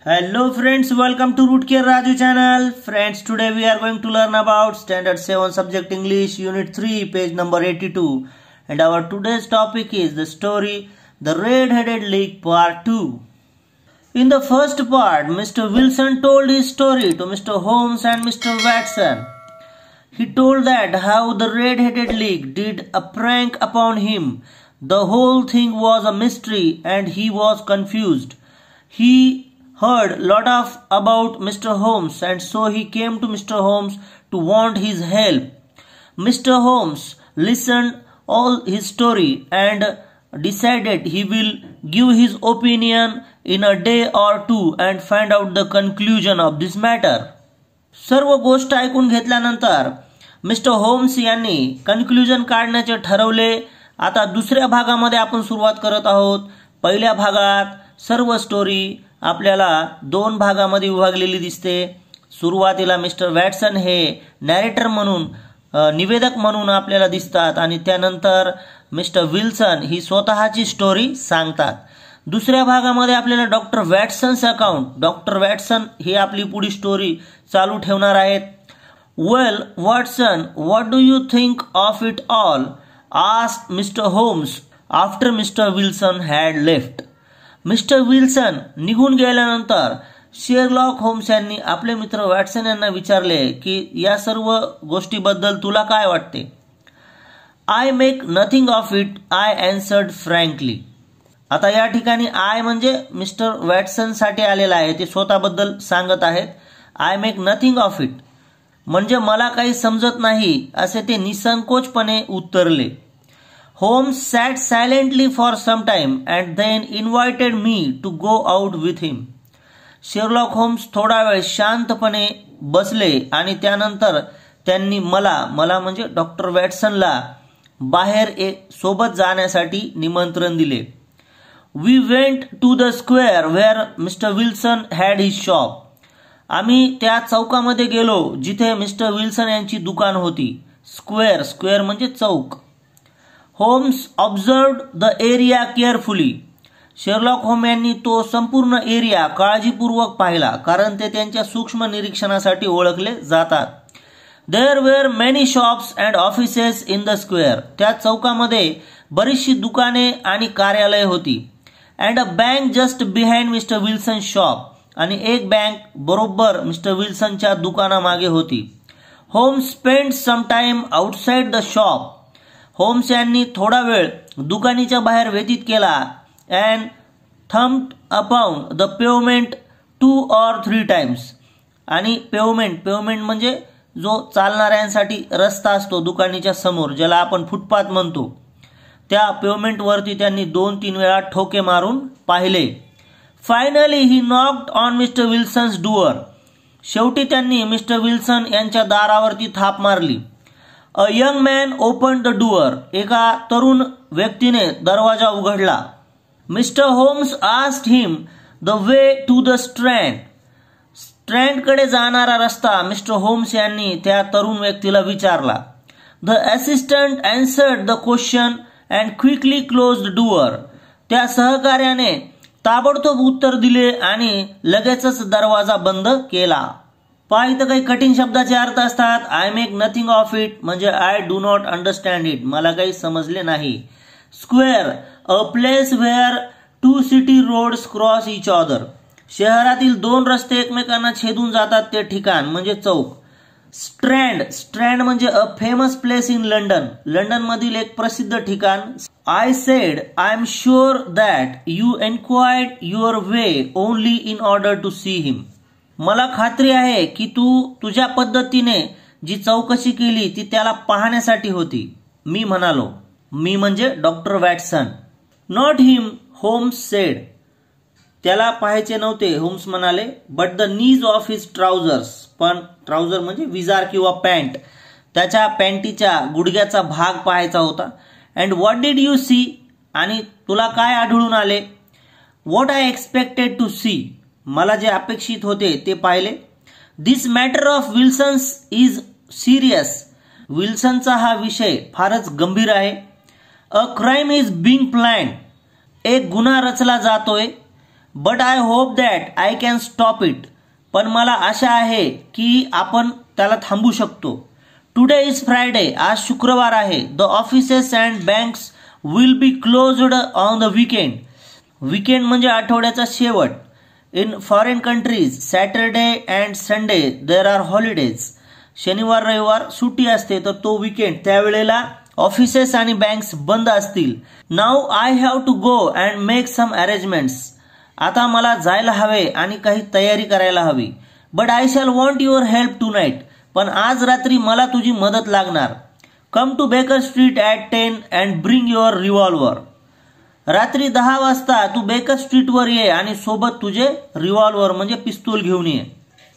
Hello friends, welcome to Rootcare Raju channel. Friends, today we are going to learn about Standard 7 Subject English Unit 3 page number 82 and our today's topic is the story The Red-Headed League Part 2. In the first part, Mr. Wilson told his story to Mr. Holmes and Mr. Watson. He told that how the Red-Headed League did a prank upon him. The whole thing was a mystery and he was confused. He heard lot of about Mr. Holmes and so he came to Mr. Holmes to want his help. Mr. Holmes listened all his story and decided he will give his opinion in a day or two and find out the conclusion of this matter. सर्व गोष्ट ऐकून घेतल्यानंतर mister Holmes यांनी conclusion काढण्याचे ठरवले. आता दुसऱ्या भागामध्ये आपण सुरुवात करत आहोत. पहिल्या भागात सर्व स्टोरी आपल्याला दोन भागामध्ये विभागलेली दिसते. सुरुवातीला मिस्टर वॅटसन हे नॅरेटर म्हणून निवेदक म्हणून आपल्याला दिसतात आणि त्यानंतर मिस्टर विल्सन ही स्वतःची स्टोरी सांगतात. दुसऱ्या भागामध्ये आपल्याला doctor Watson's account doctor Watson ही आपली पुढील स्टोरी चालू ठेवणार आहेत. Well Watson, what do you think of it all? Asked Mr Holmes after Mr Wilson had left. Mr Wilson निघून गेल्यानंतर शेरलॉक होम्स यांनी आपले मित्र वॅटसन यांना विचारले की या सर्व गोष्टीबद्दल तुला काय वाटते? I make nothing of it, I अँसर्ड frankly. आता या ठिकाणी आय म्हणजे मिस्टर वॅटसन साठी आलेला आहे, ते स्वतःबद्दल सांगत आहेत. I make nothing of it म्हणजे मला काही समजत नाही असे ते निसंकोचपणे उत्तरले. Holmes sat silently for some time and then invited me to go out with him. Sherlock Holmes थोडा वेळ शांतपणे बसले आणि त्यानंतर त्यांनी मला म्हणजे डॉक्टर वॅटसनला बाहेर सोबत जाण्यासाठी निमंत्रण दिले. We went to the square where Mr. Wilson had his shop. आम्ही त्या चौकामध्ये गेलो जिथे मिस्टर विल्सन यांची दुकान होती. स्क्वेअर म्हणजे चौक. Holmes observed the area carefully. Sherlock होम यांनी तो संपूर्ण एरिया काळजीपूर्वक पाहिला कारण ते त्यांच्या सूक्ष्म निरीक्षणासाठी ओळखले जातात. There were many shops and offices in the square. त्या चौकामध्ये बरीचशी दुकाने आणि कार्यालय होती. And a bank just behind Mr Wilson shop. आणि एक बँक बरोबर मिस्टर विल्सनच्या दुकानामागे होती. Holmes spend some time outside the shop. Holmes यांनी थोडा वेळ दुकानीच्या बाहेर व्यतीत केला. And thumped upon the pavement 2 or 3 times. आणि पेवमेंट म्हणजे जो चालणाऱ्यांसाठी रस्ता असतो दुकानीच्या समोर ज्याला आपण फुटपाथ म्हणतो, त्या पेवमेंटवरती त्यांनी 2-3 वेळा ठोके मारून पाहिले. Finally he knocked on Mr Wilson's door. शेवटी त्यांनी मिस्टर विल्सन यांच्या दारावरती थाप मारली. A young man open the door. एका तरुण व्यक्तीने दरवाजा उघडला. Mr Holmes asked him the way to the Strand. स्ट्रँडकडे जाणारा रस्ता मिस्टर होम्स यांनी त्या तरुण व्यक्तीला विचारला. The assistant answered the question and quickly closed door. त्या सहकार्याने ताबडतोब उत्तर दिले आणि लगेचच दरवाजा बंद केला. पहा, इथं काही कठीण शब्दाचे अर्थ असतात. I make nothing of it म्हणजे I do not understand it, मला काही समजले नाही. Square, a place where 2 city roads cross each other. शहरातील 2 रस्ते एकमेकांना छेदून जातात ते ठिकाण म्हणजे चौक. स्ट्रँड म्हणजे a famous place in London. London मधील एक प्रसिद्ध ठिकाण. I said I am sure that you enquired your way only in order to see him. मला खात्री आहे की तू तुझ्या पद्धतीने जी चौकशी केली ती त्याला पाहण्यासाठी होती. मी म्हणालो. मी म्हणजे doctor Watson. Not him, Holmes said. त्याला पाहायचे नव्हते, होम्स म्हणाले. But the knees of his trousers. पण ट्राउझर म्हणजे विजार किंवा पॅन्ट. त्याच्या पॅन्टीच्या गुडघ्याचा भाग पाहायचा होता. And what did you see? आणि तुला काय आढळून आले? What I expected to see. मला जे अपेक्षित होते ते पाहिले. This matter of Wilson's is serious. विल्सनचा हा विषय फारच गंभीर आहे. A crime is being planned. एक गुन्हा रचला जातोय. But I hope that I can stop it. पण मला आशा आहे की आपण त्याला थांबू शकतो. Today is Friday. आज शुक्रवार आहे. The offices and banks will be closed on the weekend. Weekend म्हणजे आठवड्याचा शेवट. In foreign countries Saturday and Sunday there are holidays. शनिवार रविवार सुट्टी असते, तर तो वीकेंड त्यावेळेला ऑफिसेस आणि बँक्स बंद असतील. Now I have to go and make some arrangements. आता मला जायला हवे आणि काही तयारी करायला हवी. But I shall want your help tonight. पण आज रात्री मला तुझी मदत लागणार. Come to Baker Street at 10 and bring your revolver. रात्री 10 वाजता तू बेकर स्ट्रीटवर ये आणि सोबत तुझे रिव्हॉल्वर म्हणजे पिस्तूल घेऊन ये.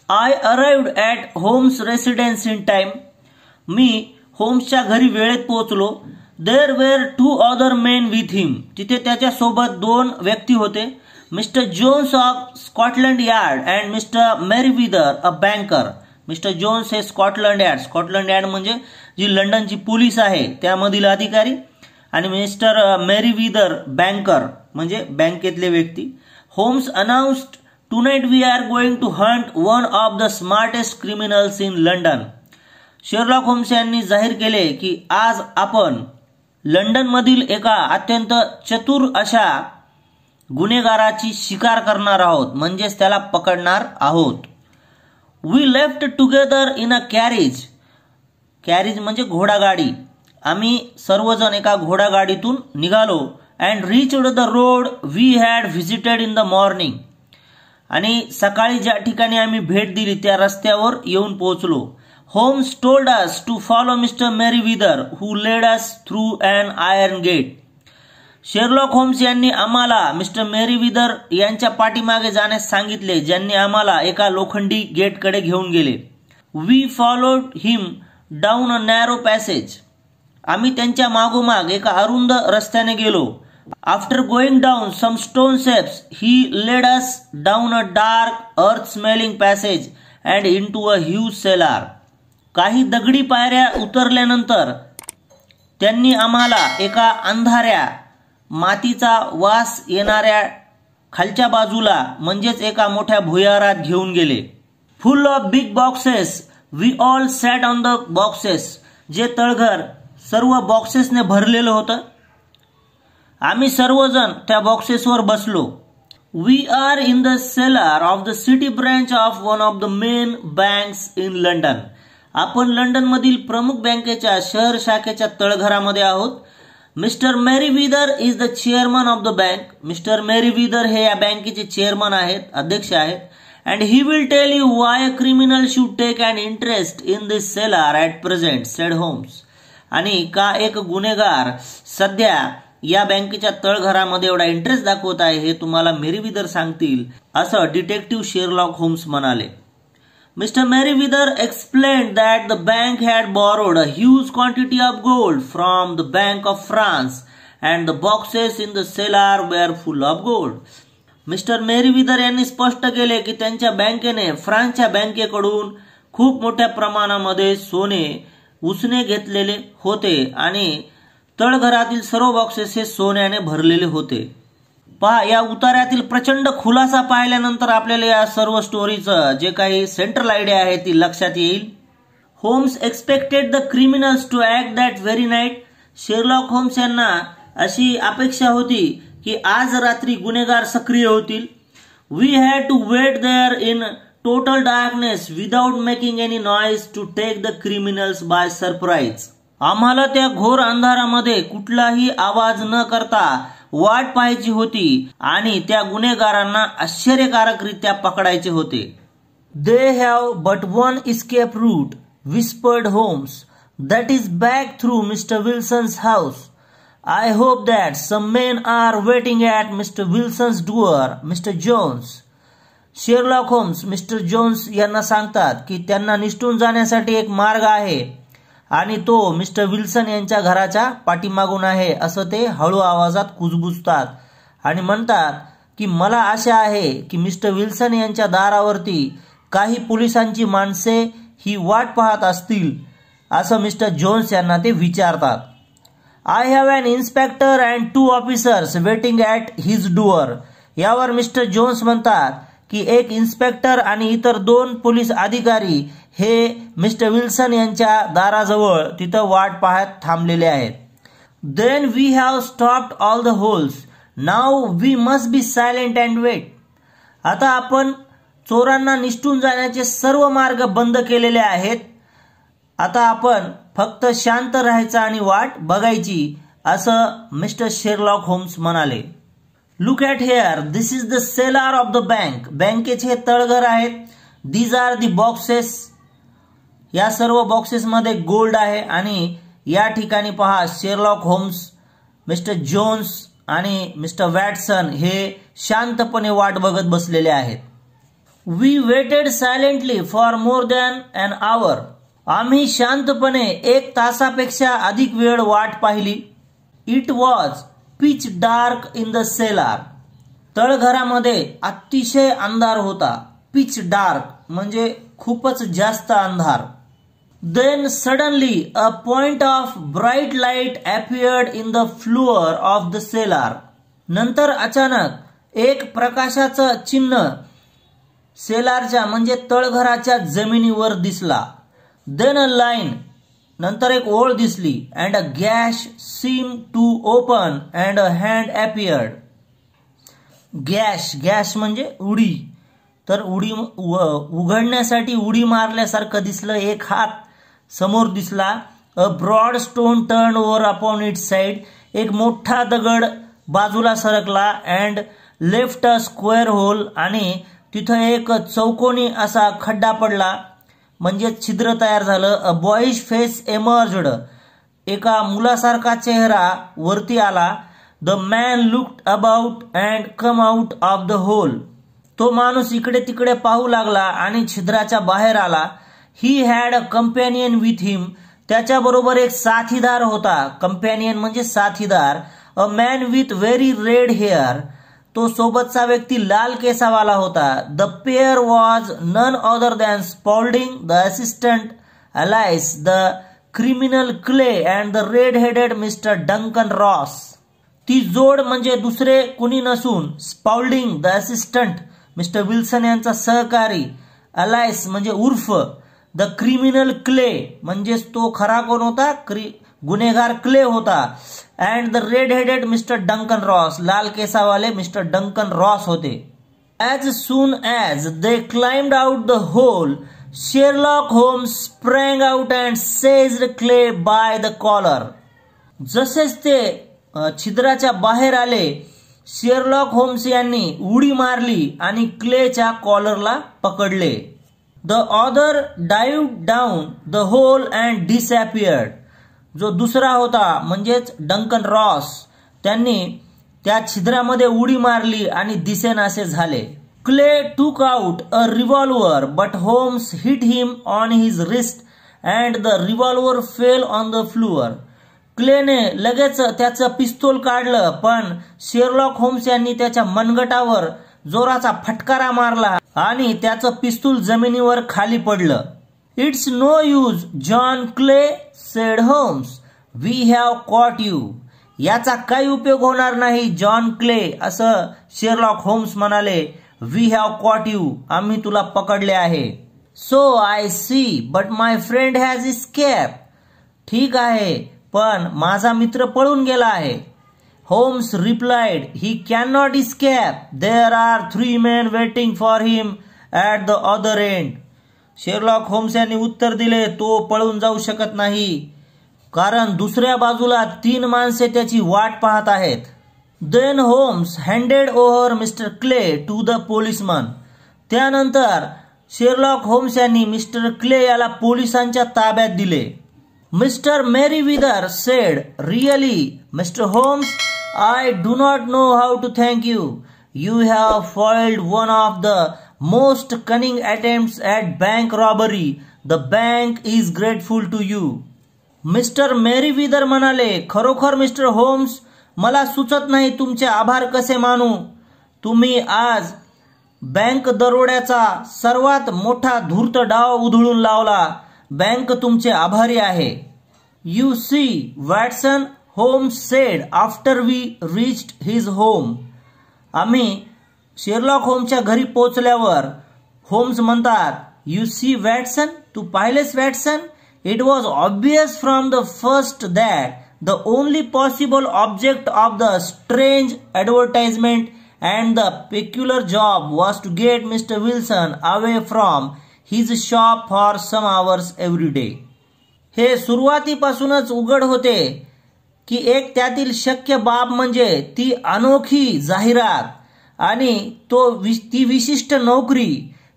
I arrived at Holmes residence in time. मी होम्सच्या घरी वेळेत पोहोचलो. There were 2 other men with him. तिथे त्याच्या सोबत 2 व्यक्ती होते. Mr Jones of Scotland Yard and Mr Merryweather a banker. Mr Jones हे स्कॉटलंड यार्ड म्हणजे जी लंडनची पोलीस आहे त्यामधील अधिकारी, आणि मिस्टर मेरीवीदर बँकर म्हणजे बँकेतले व्यक्ती. Holmes announced tonight we are going to hunt one of the smartest criminals in London. Sherlock Holmes यांनी जाहीर केले की आज आपण लंडनमधील एका अत्यंत चतुर अशा गुन्हेगाराची शिकार करणार आहोत, म्हणजेच त्याला पकडणार आहोत. We left together in a carriage. Carriage म्हणजे घोडागाडी. आम्ही सर्वजण एका घोडागाडीतून निघालो. And reached the road we had visited in the morning. आणि सकाळी ज्या ठिकाणी आम्ही भेट दिली त्या रस्त्यावर येऊन पोहोचलो. Holmes told us to follow mister Merryweather who led us through an iron gate. Sherlock Holmes यांनी आम्हाला मिस्टर मेरीवीदर यांच्या पाठीमागे जाण्यास सांगितले, ज्यांनी आम्हाला एका लोखंडी गेटकडे घेऊन गेले. We followed him down a narrow passage. आम्ही त्यांच्या मागोमाग एका अरुंद रस्त्याने गेलो. After going down some stone steps he led us down a dark earth smelling passage and into a huge cellar. काही दगडी पायऱ्या उतरल्यानंतर त्यांनी आम्हाला एका अंधाऱ्या मातीचा वास येणाऱ्या खालच्या बाजूला म्हणजेच एका मोठ्या भुयारात घेऊन गेले. Full of big boxes we all sat on the boxes. जे तळघर सर्व बॉक्सेसने भरलेलं होतं. आम्ही सर्वजण त्या बॉक्सेसवर बसलो. We are in the cellar of the city branch of one of the main banks in London. आपण लंडनमधील प्रमुख बँकेच्या शहर शाखेच्या तळघरामध्ये आहोत. Mr Merryweather is the chairman of the bank. Mr Merryweather हे या बँकेचे चेअरमन आहेत, अध्यक्ष आहेत. And he will tell you why a criminal should take an interest in this cellar at present, said Holmes. आणि का एक गुन्हेगार सध्या या बँकेच्या तळघरामध्ये एवढा इंटरेस्ट दाखवत आहे हे तुम्हाला मेरीवीदर सांगतील, असं डिटेक्टिव्ह शेरलॉक होम्स म्हणाले. Mr. Merryweather explained that the bank had borrowed a huge quantity of gold from the Bank of France and the boxes in the cellar were full of gold. Mr Merryweather यांनी स्पष्ट केले की त्यांच्या बँकेने फ्रान्सच्या बँकेकडून खूप मोठ्या प्रमाणामध्ये सोने उसने घेतलेले होते आणि तळघरातील सर्व बॉक्सेस हे सोन्याने भरलेले होते. पहा, या उतार्यातील प्रचंड खुलासा पाहिल्यानंतर आपल्याला या सर्व स्टोरीचं जे काही सेंट्रल आयडिया आहे ती लक्षात येईल. Holmes expected the criminals to act that very night. Sherlock Holmes यांना अशी अपेक्षा होती की आज रात्री गुन्हेगार सक्रिय होतील. We had to wait there in total darkness without making any noise to take the criminals by surprise. आम्हाला त्या घोर अंधारामध्ये कुठलाही आवाज न करता वाट पाहायची होती आणि त्या गुन्हेगारांना आश्चर्यकारकरित्या पकडायचे होते. They have but one escape route, whispered Holmes, that is back through mister Wilson's house. I hope that some men are waiting at mister Wilson's door, mister Jones. Sherlock Holmes mister Jones यांना सांगतात की त्यांना निसटून जाण्यासाठी एक मार्ग आहे आणि तो मिस्टर विल्सन यांच्या घराच्या पाठीमागून आहे, असं ते हळू आवाजात कुजबुजतात आणि म्हणतात की मला आशा आहे की मिस्टर विल्सन यांच्या दारावरती काही पोलिसांची माणसे ही वाट पाहत असतील, असं मिस्टर जोन्स यांना ते विचारतात. I have an inspector and 2 officers waiting at his door. यावर मिस्टर जोन्स म्हणतात की एक इन्स्पेक्टर आणि इतर 2 पोलीस अधिकारी हे मिस्टर विल्सन यांच्या दाराजवळ तिथं वाट पाहत थांबलेले आहेत. Then we have stopped all the holes. Now we must be silent and wait. आता आपण चोरांना निसटून जाण्याचे सर्व मार्ग बंद केलेले आहेत. आता आपण फक्त शांत राहायचं आणि वाट बघायची, असं मिस्टर शेरलॉक होम्स म्हणाले. Look at here, this is the cellar of the bank. बँकेचे हे तळघर आहेत. These are the boxes. या सर्व बॉक्सेसमध्ये गोल्ड आहे आणि या ठिकाणी पहा शेरलॉक होम्स, मिस्टर जोन्स आणि मिस्टर वॅटसन हे शांतपणे वाट बघत बसलेले आहेत. We waited silently for more than an hour. आम्ही शांतपणे 1 तासापेक्षा अधिक वेळ वाट पाहिली. It was pitch dark in the seller. तळघरामध्ये अतिशय अंधार होता. पिच डार्क म्हणजे खूपच जास्त अंधार. Then suddenly a point of bright light appeared in the floor of the cellar. नंतर अचानक एक प्रकाशाचं चिन्ह सेलारच्या म्हणजे तळघराच्या जमिनीवर दिसला. देन अ लाईन, नंतर एक ओळ दिसली. And a gash seem to open and a hand appeared. Gash म्हणजे उडी. तर उडी उघडण्यासाठी उडी मारल्यासारखं दिसलं. एक हात समोर दिसला. A broad stone turn over upon its side. एक मोठा दगड बाजूला सरकला. And left a square hole. आणि तिथं एक चौकोनी असा खड्डा पडला म्हणजे छिद्र तयार झालं. A boyish face emerged. एका मुलासारखा चेहरा वरती आला. The man looked about and come out of the hole. तो माणूस इकडे तिकडे पाहू लागला आणि छिद्राच्या बाहेर आला. He had a companion with him. त्याच्याबरोबर एक साथीदार होता. कंपॅनियन म्हणजे साथीदार. A man with very red hair. तो सोबतचा व्यक्ती लाल केसावाला होता. The pair was none other than Spaulding the assistant alias, the criminal Clay and the red headed mister Duncan Ross. ती जोड म्हणजे दुसरे कुणी नसून Spaulding the assistant Mr Wilson यांचा सहकारी, अलाइस म्हणजे उर्फ, द क्रिमिनल क्ले म्हणजेच तो खरा कोण होता, गुन्हेगार क्ले होता. And the red headed mister Duncan Ross, लाल केसावाले मिस्टर डंकन रॉस होते. As soon as they climbed out the hole, Sherlock Holmes sprang out and seized Clay by the collar. जसेच ते छिद्राच्या बाहेर आले, शेरलॉक होम्स यांनी उडी मारली आणि क्लेच्या कॉलरला पकडले. The other dived down the hole and disappeared. जो दुसरा होता म्हणजेच डंकन रॉस, त्यांनी त्या छिद्रामध्ये उडी मारली आणि दिसेनासे झाले. Clay took out a revolver but Holmes hit him on his wrist and the revolver fell on the floor. क्लेने लगेच त्याचं पिस्तूल काढलं, पण शेरलॉक होम्स यांनी त्याच्या मनगटावर जोराचा फटकारा मारला आणि त्याचं पिस्तूल जमिनीवर खाली पडलं. It's no use John Clay, said Holmes, we have caught you. याचा काही उपयोग होणार नाही जॉन क्ले, असं शेरलॉक होम्स म्हणाले. वी हॅव कॉट यू, आम्ही तुला पकडले आहे. So I see, but my friend has escape. ठीक आहे, पण माझा मित्र पळून गेला आहे. Holmes replied, he can not escape. There are 3 men waiting for him at the other end. Sherlock Holmes यांनी उत्तर दिले, तो पळून जाऊ शकत नाही, कारण दुसऱ्या बाजूला 3 माणसे त्याची वाट पाहत आहेत. Then Holmes handed over mister Clay to the policeman. त्यानंतर शेरलॉक होम्स यांनी मिस्टर क्ले याला पोलिसांच्या ताब्यात दिले. Mister Merryweather said, really mister Holmes, I do not know how to thank you. You have foiled one of the most cunning attempts at bank robbery. The bank is grateful to you. Mister Merryweather म्हणाले, खरोखर mister homes, मला सुचत नाही तुमचे आभार कसे मानू. तुम्ही आज बँक दरोड्याचा सर्वात मोठा धूर्त डाव उधळून लावला. बँक तुमचे आभारी आहे. You see, Watson, Holmes said after we reached his home. आम्ही शेरलॉक होम्सच्या घरी पोहोचल्यावर होम्स म्हणतात, यू सी वॅटसन, तू पाहिलेस Watson? It was obvious from the first that the only possible object of the strange advertisement and the peculiar job was to get mister Wilson away from his shop for some hours every day. हे सुरुवातीपासूनच उघड होते की एक त्यातील शक्य बाब म्हणजे ती अनोखी जाहिरात आणि ती विशिष्ट नोकरी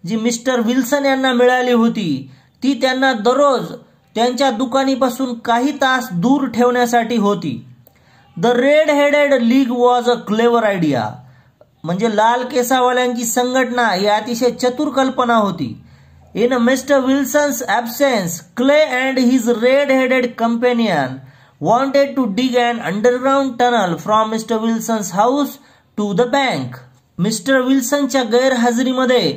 जी मिस्टर विल्सन यांना मिळाली होती ती त्यांना दररोज त्यांच्या दुकानीपासून काही तास दूर ठेवण्यासाठी होती. The red headed league was a clever idea. म्हणजे लाल केसावाल्यांची संघटना ही अतिशय चतुर कल्पना होती. In Mr. Wilson's absence, Clay and his red-headed companion wanted to dig an underground tunnel from Mr. Wilson's house to the bank. Mr. Wilsonच्या गैरहजेरीमध्ये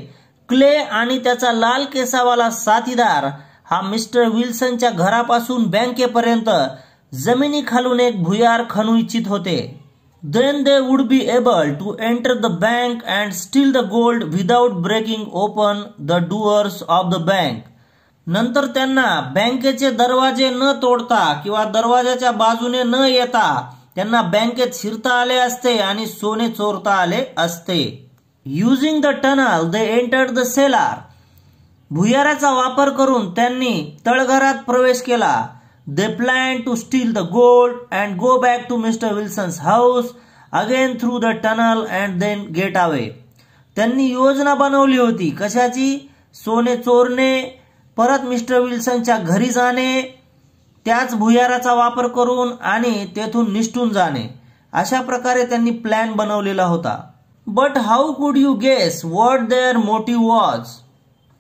Clay आणि त्याचा लाल केसावाला साथीदार हा मिस्टर विल्सनच्या घरापासून बँकेपर्यंत जमिनीखालून एक भुयार खणू इच्छित होते. Then they would be able to enter the bank and steal the gold without breaking open the doors of the bank. नंतर त्यांना बँकेचे दरवाजे न तोडता किंवा दरवाजाच्या बाजूने न येता त्यांना बँकेत शिरता आले असते आणि सोने चोरता आले असते. Using the tunnel they entered the cellar. भुयाराचा वापर करून त्यांनी तळघरात प्रवेश केला. They planned to steal the gold and go back to Mr. Wilson's house again through the tunnel and then get away. त्यांनी योजना बनवली होती कशाची? सोने चोरणे, परत मिस्टर विल्सनच्या घरी जाणे, त्याच भुयाराचा वापर करून आणि तेथून निष्ठून जाणे. अशा प्रकारे त्यांनी प्लॅन बनवलेला होता. But how could you guess what their motive was?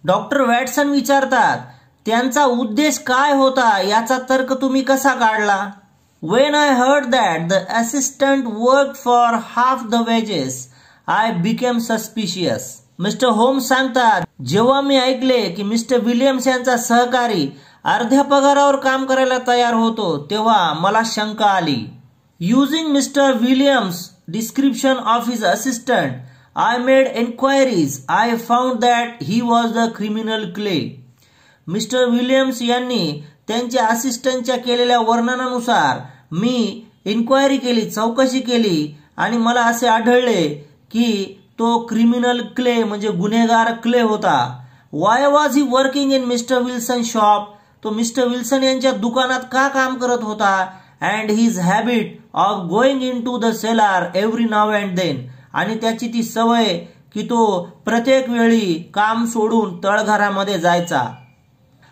Doctor Watson विचारतात, त्यांचा उद्देश काय होता याचा तर्क तुम्ही कसा काढला? When I heard that the assistant worked for half the wages, I became suspicious. Mister Holmes सांगतात, जेव्हा मी ऐकले की मिस्टर विलियम्स यांचा सहकारी अर्ध्या पगारावर काम करायला तयार होतो तेव्हा मला शंका आली. Using Mr. Williams' description of his assistant, I made enquiries. I found that he was the criminal Clay. Mister Williams यांनी त्यांच्या असिस्टंटच्या केलेल्या वर्णनानुसार मी इन्क्वायरी केली, चौकशी केली आणि मला असे आढळले की तो क्रिमिनल क्ले म्हणजे गुन्हेगार क्ले होता. Why was he working in mister Wilson shop? तो मिस्टर विल्सन यांच्या दुकानात का काम करत होता? And his habit of going in to the cellar every now and then. आणि त्याची ती सवय की तो प्रत्येक वेळी काम सोडून तळघरामध्ये जायचा.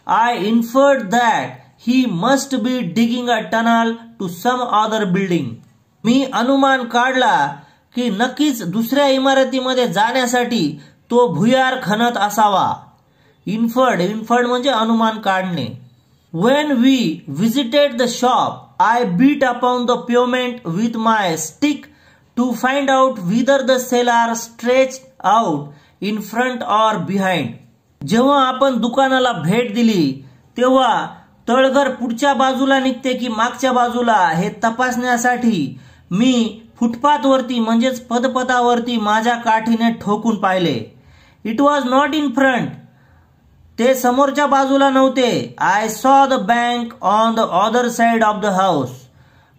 I inferred that he must be digging a tunnel to some other building. मी अनुमान काढला की नक्कीच दुसऱ्या इमारतीमध्ये जाण्यासाठी तो भुयार खणत असावा. इन्फर्ड म्हणजे अनुमान काढणे. When we visited the shop, I beat upon the pavement with my stick to find out whether the cellar stretched out in front or behind. जेव्हा आपण दुकानाला भेट दिली तेव्हा तळघर पुढच्या बाजूला निघते की मागच्या बाजूला हे तपासण्यासाठी मी फुटपाथवरती म्हणजेच पदपथावरती माझ्या काठीने ठोकून पाहिले. It was not in front. ते समोरच्या बाजूला नव्हते. I saw the bank on the other side of the house.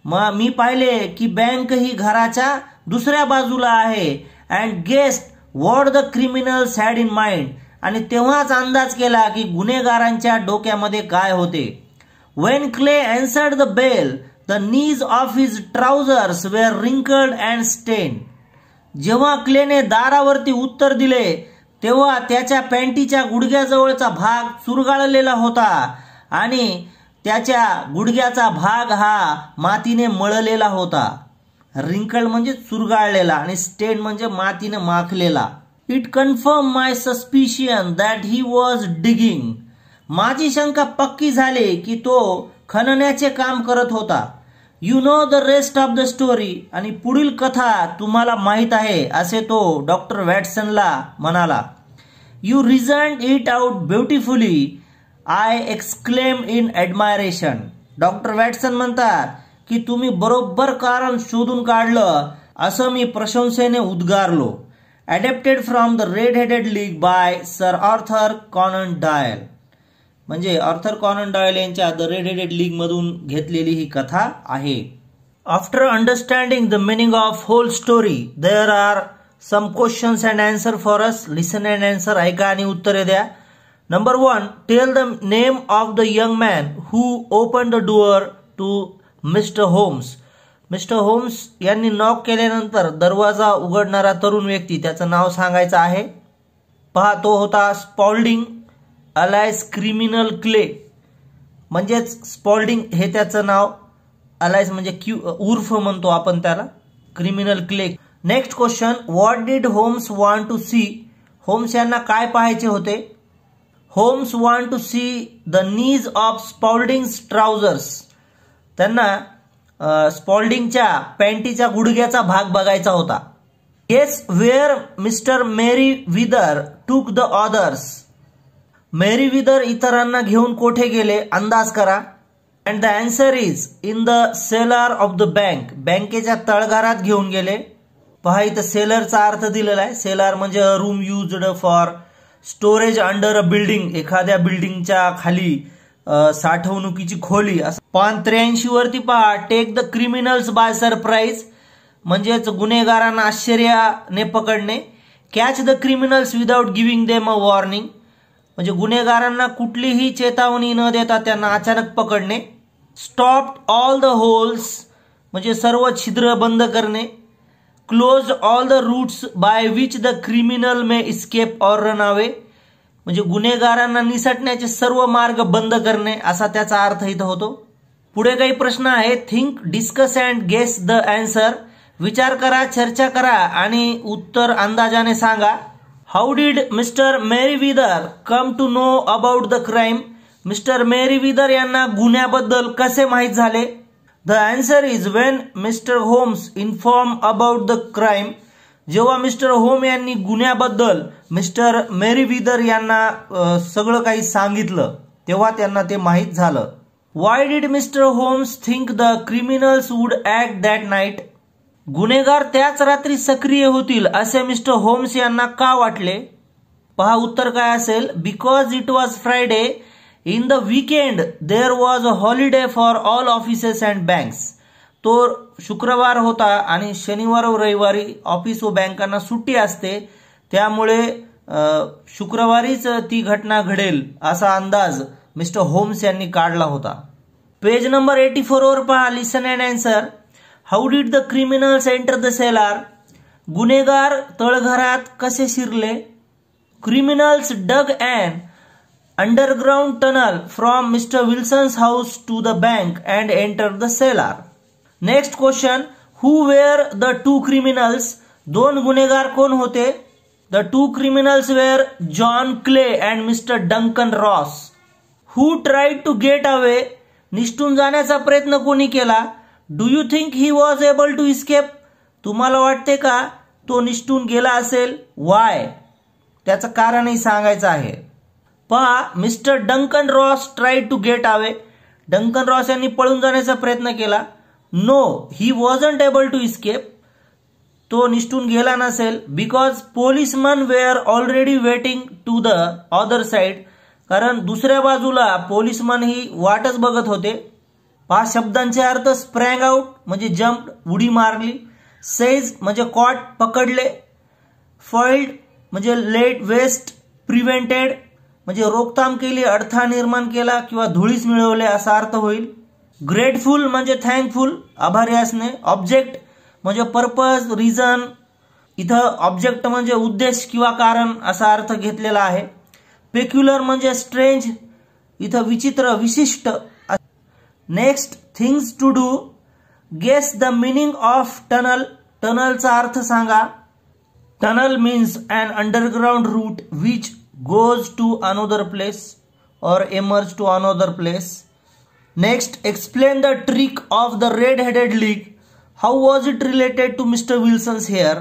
मी पाहिले की बँक ही घराच्या दुसऱ्या बाजूला आहे. And guessed what the criminals had in mind. आणि तेव्हाच अंदाज केला की गुन्हेगारांच्या डोक्यामध्ये काय होते. When Clay answered the bell, the knees of his trousers were wrinkled and stained. जेव्हा क्लेने दारावरती उत्तर दिले तेव्हा त्याच्या पॅन्टीच्या गुडघ्याजवळचा भाग चुरगाळलेला होता आणि त्याच्या गुडघ्याचा भाग हा मातीने मळलेला होता. रिंकल म्हणजे चुरगाळलेला आणि स्टेन म्हणजे मातीने माखलेला. It confirm my suspicion that he was digging. माझी शंका पक्की झाली की तो खणण्याचे काम करत होता. You know the rest of the story. आणि पुढील कथा तुम्हाला माहित आहे असे तो डॉक्टर वॅटसनला म्हणाला. You reasoned it out beautifully. I exclaim in admiration. Doctor Watson म्हणतात की तुम्ही बरोबर कारण शोधून काढलं असं मी प्रशंसेने उद्गारलो. adapted from the Red-Headed League by Sir Arthur Conan Doyle. म्हणजे आर्थर कॉनन डॉयल यांच्या द रेड-हेडेड लीग मधून घेतलेली ही कथा आहे. After understanding the meaning of whole story there are some questions and answer for us. Listen and answer. ऐका आणि उत्तरे द्या. Number 1, tell the name of the young man who open the door to mister Holmes. Mister Holmes यांनी knock केल्यानंतर दरवाजा उघडणारा तरुण व्यक्ती, त्याचं नाव सांगायचं आहे. पहा, तो होता स्पॉल्डिंग अलायस क्रिमिनल क्ले. म्हणजेच स्पॉल्डिंग हे त्याचं नाव, अलायस म्हणजे उर्फ म्हणतो आपण त्याला, criminal Clay. Next question, what did Holmes want to see. Holmes यांना काय पाहायचे होते. Holmes want to see the knees of Spaulding's trousers. त्यांना स्पॉल्डिंगच्या पॅन्टीच्या गुडघ्याचा भाग बघायचा होता. Guess where mister Merryweather took the others. मेरी विदर इतरांना घेऊन कोठे गेले, अंदाज करा. And the answer is in the cellar of the bank. बँकेच्या तळघरात घेऊन गेले. पहा, इथं सेलरचा अर्थ दिलेला आहे. सेलर म्हणजे room used for storage under a building. एखाद्या बिल्डिंगच्या खाली साठवणुकीची खोली. पान 83 वरती पहा, take the criminals by surprise. म्हणजेच गुन्हेगारांना आश्चर्याने पकडणे. Catch the criminals without giving them a warning. म्हणजे गुन्हेगारांना कुठलीही चेतावणी न देता त्यांना अचानक पकडणे. स्टॉप ऑल द होल्स म्हणजे सर्व छिद्र बंद करणे. Close all the routes by which the criminal may escape or run away. म्हणजे गुन्हेगारांना निसटण्याचे सर्व मार्ग बंद करणे, असा त्याचा अर्थ इथं होतो. पुढे काही प्रश्न आहे. Think, discuss and guess the answer. विचार करा, चर्चा करा आणि उत्तर अंदाजाने सांगा. How did mister Merryweather come to know about the crime. Mister Merryweather यांना गुन्ह्याबद्दल कसे माहीत झाले. The answer is when mister Holmes inform about the crime. जेव्हा मिस्टर होम यांनी गुन्ह्याबद्दल मिस्टर मेरीविदर यांना सगळं काही सांगितलं, तेव्हा त्यांना ते माहीत झालं. Why did mister Holmes think the criminals would act that night. गुन्हेगार त्याच रात्री सक्रिय होतील असे मिस्टर होम्स यांना का वाटले. पहा, उत्तर काय असेल. Because it was Friday in the weekend there was a holiday for all offices and banks. तो शुक्रवार होता आणि शनिवार व रविवारी ऑफिस व बँकांना सुट्टी असते, त्यामुळे शुक्रवारीच ती घटना घडेल असा अंदाज मिस्टर होम्स यांनी काढला होता. पेज नंबर 84 वर पहा, listen and answer. How did the criminals enter the cellar. गुन्हेगार तळघरात कसे शिरले. Criminals dug and underground tunnel from mister Wilson's house to the bank and enter the cellar. Next question, who were the two criminals. दोन गुन्हेगार कोण होते. The two criminals were John Clay and mister Duncan Ross. Who tried to get away. निसटून जाण्याचा प्रयत्न कोणी केला. Do you think he was able to escape. तुम्हाला वाटते का तो निसटून गेला असेल. वाय, त्याचं कारणही सांगायचं आहे. पहा, mister Duncan Ross tried to get away. Duncan Ross यांनी पळून जाण्याचा प्रयत्न केला. No, he wasn't able to escape. तो निसटून गेला नसेल. Because policemen were already waiting to the other side. कारण दुसऱ्या बाजूला पोलिसमन ही वाटच बघत होते. 5 शब्दांचे अर्थ. स्प्रँग आउट म्हणजे जम्प, उडी मारली. सेज म्हणजे कॉट, पकडले. फॉइल्ड म्हणजे लेट वेस्ट. प्रिव्हेंटेड म्हणजे रोकथाम केली, अडथळा निर्माण केला किंवा धुळीस मिळवले असा अर्थ होईल. ग्रेटफुल म्हणजे थँकफुल, आभारी असणे. ऑब्जेक्ट म्हणजे पर्पज, रिझन. इथं ऑब्जेक्ट म्हणजे उद्देश किंवा कारण असा अर्थ घेतलेला आहे. पेक्युलर म्हणजे स्ट्रेंज. इथं विचित्र, विशिष्ट. Next, things to do. Guess the meaning of tunnel. टनलचा अर्थ सांगा. Tunnel means an underground route which goes to another place or emerge to another place. Next, explain the trick of the red-headed league. How was it related to Mr. Wilson's hair?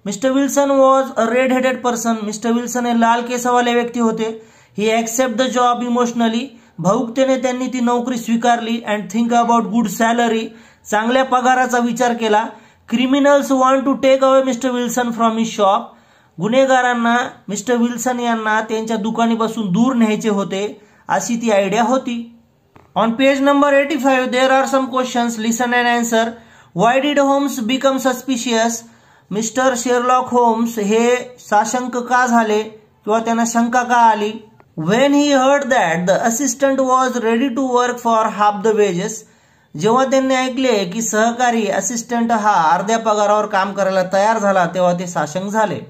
Mr. Wilson was a red-headed person. Mr. Wilson हे लाल केसवाले व्यक्ती होते. He accept the job emotionally. भावुकतेने त्यांनी ती नोकरी स्वीकारली. And think about good salary. चांगल्या पगाराचा विचार केला. Criminals want to take away Mr. Wilson from his shop. गुन्हेगारांना मिस्टर विल्सन यांना त्यांच्या दुकानापासून दूर न्यायचे होते अशी ती आयडिया होती. On page number 85 there are some questions, listen and answer. Why did Holmes become suspicious? Mister Sherlock Holmes हे साशंक का झाले किंवा त्यांना शंका का आली? When he heard that the assistant was ready to work for half the wages. जेव्हा त्यांनी ऐकले की सहकारी असिस्टंट हा अर्ध्या पगारावर काम करायला तयार झाला तेव्हा ते साशंक झाले.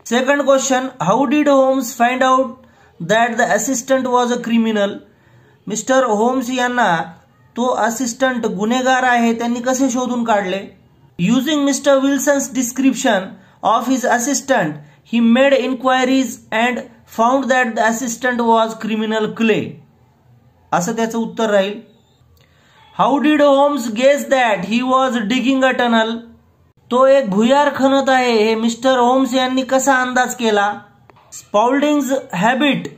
Second question, how did Holmes find out that the assistant was a criminal? Mister Holmes यांना तो असिस्टंट गुन्हेगार आहे त्यांनी कसे शोधून काढले? Using mister Wilson's description of his assistant he made inquiries and found that the assistant was criminal Clay. असं त्याचं उत्तर राहील. How did Holmes guess that he was digging a tunnel? तो एक भुयार खणत आहे हे मिस्टर होम्स यांनी कसा अंदाज केला? स्पाउल्डिंग्स habit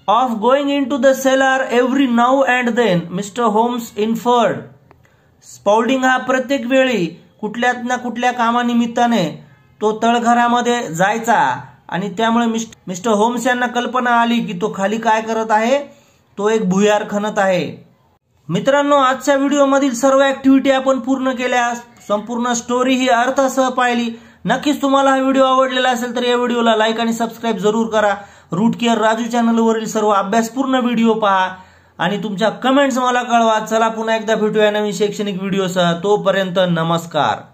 of going into the cellar every now and then Mr. Holmes inferred. स्पाउल्डिंग हा प्रत्येक वेळी कुठल्यात ना कुठल्या कामानिमित्ताने तो तळघरामध्ये जायचा आणि त्यामुळे मिस्टर होम्स यांना कल्पना आली की तो खाली काय करत आहे, तो एक भुयार खणत आहे. मित्रांनो, आजच्या व्हिडिओमधील सर्व ऍक्टिव्हिटी आपण पूर्ण केल्या, संपूर्ण स्टोरी ही अर्थसह पाहिली. नक्कीच तुम्हाला हा व्हिडिओ आवडलेला असेल तर या व्हिडिओला लाईक आणि सबस्क्राईब जरूर करा. रूट केअर राजू चॅनलवरील सर्व अभ्यासपूर्ण व्हिडिओ पहा आणि तुमच्या कमेंट्स मला कळवा. चला पुन्हा एकदा भेटूया नवीन शैक्षणिक व्हिडिओसह. तोपर्यंत नमस्कार.